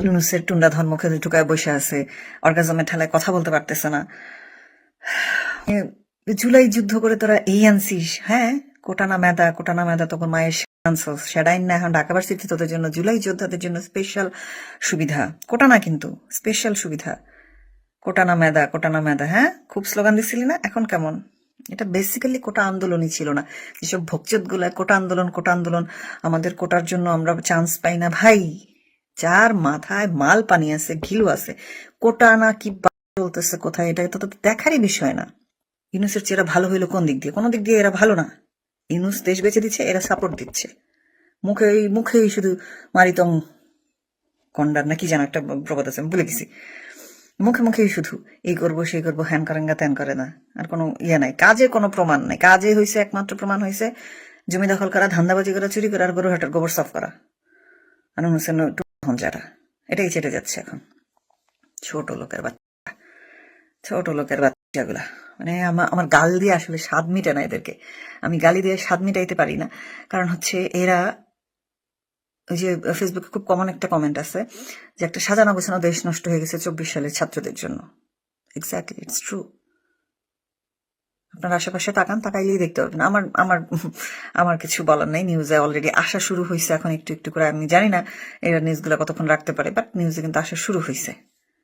ইউনূসের টুন্ডা ধন মুখে ঢুকায় বসে আছে, অর্গাজমের ঠেলায় কথা বলতে পারতেছে না। জুলাই যুদ্ধ করে তোরা এই আনছিস, হ্যাঁ? কোটানা মেদা তখন মায়ের আনছস, সেটাই না এখন ঢাকা ভার্সিটি তোদের জন্য জুলাই যোদ্ধাদের জন্য স্পেশাল সুবিধা। কোটানা কিন্তু স্পেশাল সুবিধা। কোটানা মেদা, হ্যাঁ? খুব স্লোগান দিছিলি না? এখন কেমন? এটা বেসিক্যালি কোটা আন্দোলনই ছিল না। যেসব ভোগচোদ গুলা কোটা আন্দোলন, আমাদের কোটার জন্য আমরা চান্স পাই না ভাই। যার মাথায় মাল পানি আছে, ঘিলু আছে, কোটা না কি চলতেছে কোথায়, এটা তো দেখারই বিষয় না। ইউনূসের চেয়ে এরা ভালো হইলো কোন দিক দিয়ে? কোনো দিক দিয়ে এরা ভালো না। ইউনূস দেশ বেঁচে দিচ্ছে, এরা সাপোর্ট দিচ্ছে। মুখেই শুধু মারিতম কন্ডার না কি যেন একটা প্রবাদ আছে, আমি ভুলে গেছি। মুখেই শুধু এই করবো সেই করবো, হ্যান করেন গা ত্যান করে না, আর কোনো ইয়ে নাই, কাজে কোনো প্রমাণ নাই। কাজে হয়েছে একমাত্র প্রমাণ হয়েছে জমি দখল করা, ধান্দাবাজি করা, চুরি করা, আর গরু হাটের গোবর সাফ করা। আর হোসেন যারা, এটাই চেটে যাচ্ছে এখন। ছোট লোকের বাচ্চাগুলা, মানে আমার গাল দিয়ে আসলে স্বাদ মিটে না এদেরকে। আমি গালি দিয়ে স্বাদ মিটাইতে পারি না, কারণ হচ্ছে এরা, ওই যে ফেসবুকে খুব কমন একটা কমেন্ট আছে যে একটা সাজানো গোছানো দেশ নষ্ট হয়ে গেছে 24 সালের ছাত্রদের জন্য। Exactly, it's true. আপনার আশেপাশে তাকাইলেই দেখতে পাবেন। আমার কিছু বলার নাই। নিউজে অলরেডি আসা শুরু হয়েছে এখন একটু একটু করে। আমি জানি না এরা নিউজগুলো কতক্ষণ রাখতে পারে, বাট নিউজে কিন্তু আসা শুরু হয়েছে।